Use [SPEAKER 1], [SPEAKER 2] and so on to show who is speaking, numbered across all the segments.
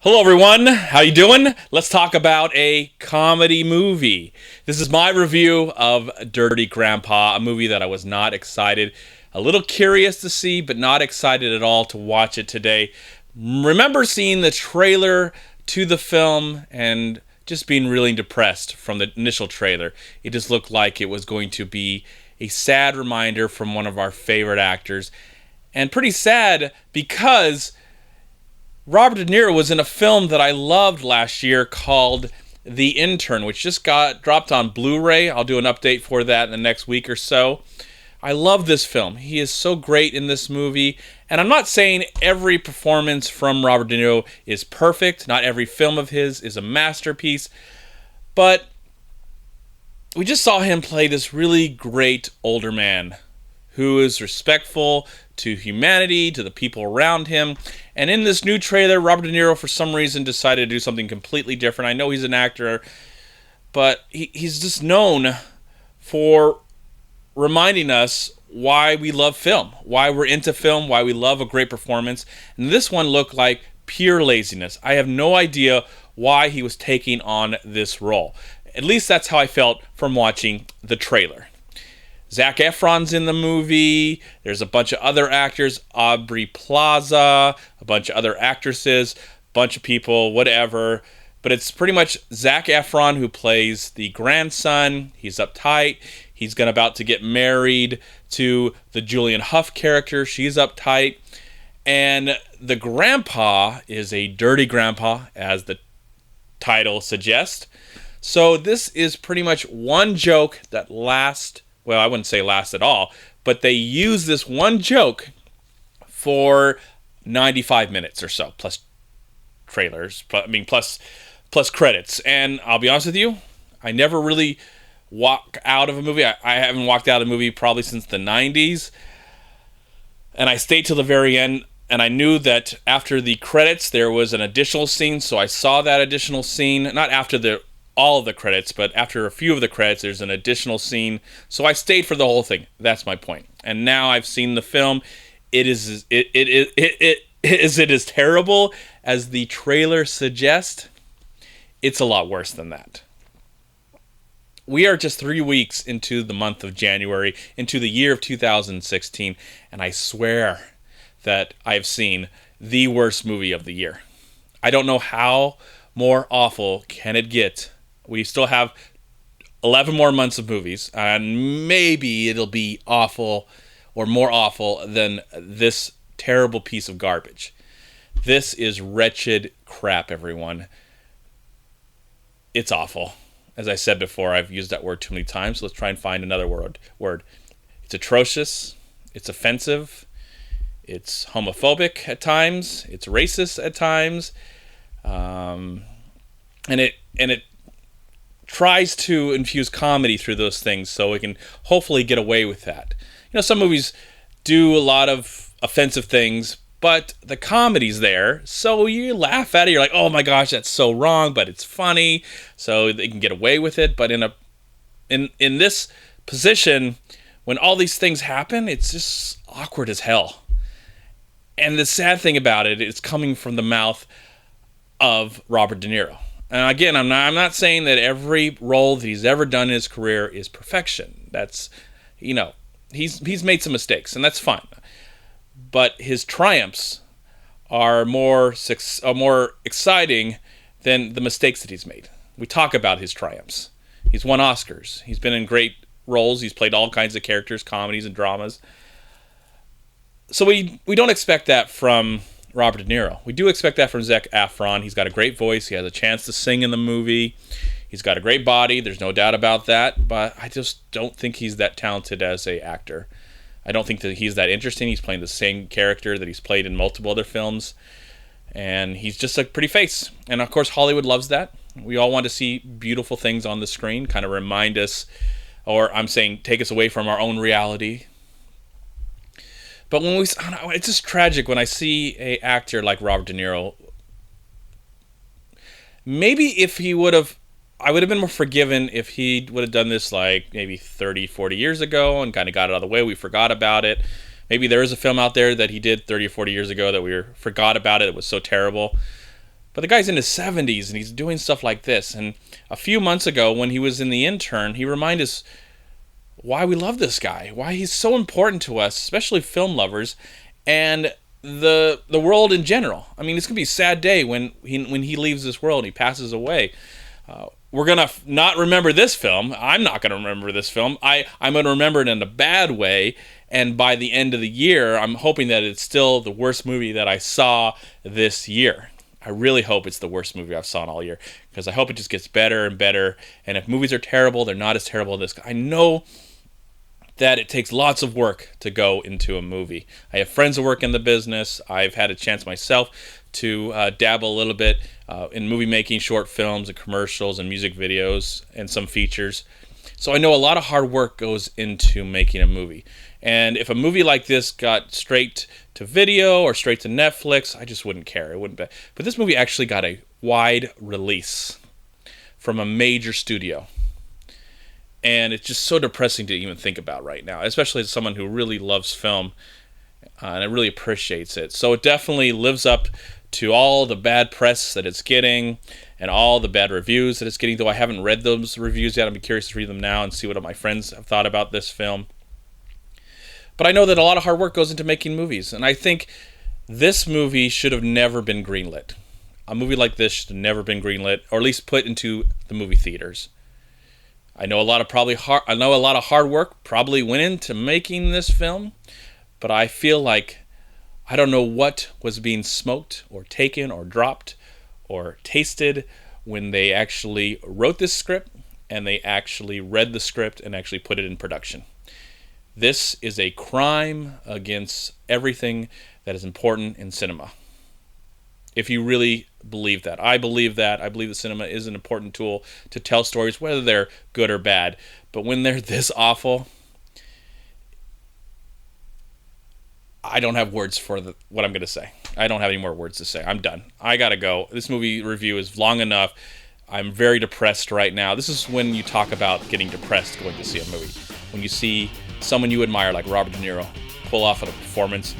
[SPEAKER 1] Hello everyone, how you doing? Let's talk about a comedy movie. This is my review of Dirty Grandpa, a movie that I was not excited, a little curious to see, but not excited at all to watch it today. Remember seeing the trailer to the film and just being really depressed from the initial trailer. It just looked like it was going to be a sad reminder from one of our favorite actors. And pretty sad because Robert De Niro was in a film that I loved last year called The Intern, which just got dropped on Blu-ray. I'll do an update for that in the next week or so. I love this film. He is so great in this movie. And I'm not saying every performance from Robert De Niro is perfect. Not every film of his is a masterpiece. But we just saw him play this really great older man who is respectful to humanity, to the people around him. And in this new trailer, Robert De Niro, for some reason, decided to do something completely different. I know he's an actor, but he's just known for reminding us why we love film, why we're into film, why we love a great performance. And this one looked like pure laziness. I have no idea why he was taking on this role. At least that's how I felt from watching the trailer. Zac Efron's in the movie. There's a bunch of other actors, Aubrey Plaza, a bunch of other actresses, a bunch of people, whatever. But it's pretty much Zac Efron who plays the grandson. He's uptight. He's about to get married to the Julian Hough character. She's uptight. And the grandpa is a dirty grandpa, as the title suggests. So this is pretty much one joke that lasts. Well, I wouldn't say last at all, but they use this one joke for 95 minutes or so, plus trailers, plus credits. And I'll be honest with you, I never really walk out of a movie. I haven't walked out of a movie probably since the 90s. And I stayed till the very end, and I knew that after the credits, there was an additional scene, so I saw that additional scene, not after all of the credits, but after a few of the credits, there's an additional scene. So I stayed for the whole thing. That's my point. And now I've seen the film. Is it as terrible as the trailer suggests? It's a lot worse than that. We are just 3 weeks into the month of January, into the year of 2016, and I swear that I've seen the worst movie of the year. I don't know how more awful can it get. We still have 11 more months of movies, and maybe it'll be awful or more awful than this terrible piece of garbage. This is wretched crap, everyone. It's awful. As I said before, I've used that word too many times, so let's try and find another word. It's atrocious. It's offensive. It's homophobic at times. It's racist at times. And it tries to infuse comedy through those things so it can hopefully get away with that. You know, some movies do a lot of offensive things, but the comedy's there, so you laugh at it. You're like, oh my gosh, that's so wrong, but it's funny, so they can get away with it. But in this position, when all these things happen, it's just awkward as hell. And the sad thing about it is coming from the mouth of Robert De Niro. And again, I'm not saying that every role that he's ever done in his career is perfection. That's, he's made some mistakes, and that's fine. But his triumphs are more exciting than the mistakes that he's made. We talk about his triumphs. He's won Oscars. He's been in great roles. He's played all kinds of characters, comedies and dramas. So we don't expect that from Robert De Niro. We do expect that from Zac Efron. He's got a great voice. He has a chance to sing in the movie. He's got a great body. There's no doubt about that. But I just don't think he's that talented as an actor. I don't think that he's that interesting. He's playing the same character that he's played in multiple other films. And he's just a pretty face. And of course, Hollywood loves that. We all want to see beautiful things on the screen, kind of remind us, or I'm saying take us away from our own reality. But it's just tragic when I see an actor like Robert De Niro. Maybe if he I would have been more forgiven if he would have done this like maybe 30, 40 years ago and kind of got it out of the way. We forgot about it. Maybe there is a film out there that he did 30 or 40 years ago that we forgot about it. It was so terrible. But the guy's in his 70s and he's doing stuff like this. And a few months ago when he was in The Intern, he reminded us why we love this guy, why he's so important to us, especially film lovers, and the world in general. I mean, it's going to be a sad day when he leaves this world and he passes away. We're going to not remember this film. I'm not going to remember this film. I'm going to remember it in a bad way. And by the end of the year, I'm hoping that it's still the worst movie that I saw this year. I really hope it's the worst movie I've saw all year, because I hope it just gets better and better. And if movies are terrible, they're not as terrible as this. I know that it takes lots of work to go into a movie. I have friends who work in the business. I've had a chance myself to dabble a little bit in movie making, short films and commercials and music videos and some features. So I know a lot of hard work goes into making a movie. And if a movie like this got straight to video or straight to Netflix, I just wouldn't care. It wouldn't be. But this movie actually got a wide release from a major studio. And it's just so depressing to even think about right now, especially as someone who really loves film and it really appreciates it. So it definitely lives up to all the bad press that it's getting and all the bad reviews that it's getting, though I haven't read those reviews yet. I'm curious to read them now and see what my friends have thought about this film. But I know that a lot of hard work goes into making movies, and I think this movie should have never been greenlit. A movie like this should have never been greenlit, or at least put into the movie theaters. I know a lot of hard work probably went into making this film, but I feel like I don't know what was being smoked or taken or dropped or tasted when they actually wrote this script and they actually read the script and actually put it in production. This is a crime against everything that is important in cinema. If you really believe that. I believe that. I believe that cinema is an important tool to tell stories, whether they're good or bad. But when they're this awful, I don't have words for what I'm going to say. I don't have any more words to say. I'm done. I got to go. This movie review is long enough. I'm very depressed right now. This is when you talk about getting depressed going to see a movie. When you see someone you admire like Robert De Niro pull off a performance,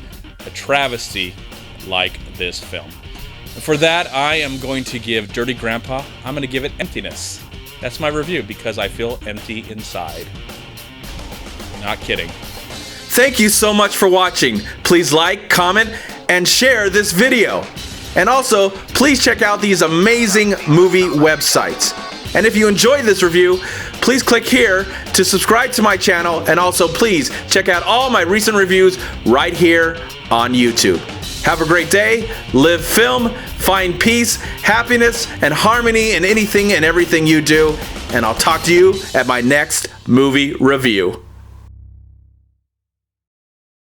[SPEAKER 1] a travesty like this film. And for that, I am going to give Dirty Grandpa, I'm going to give it emptiness. That's my review, because I feel empty inside. Not kidding. Thank you so much for watching. Please like, comment, and share this video. And also, please check out these amazing movie websites. And if you enjoyed this review, please click here to subscribe to my channel, and also please check out all my recent reviews right here on YouTube. Have a great day, live film, find peace, happiness, and harmony in anything and everything you do, and I'll talk to you at my next movie review.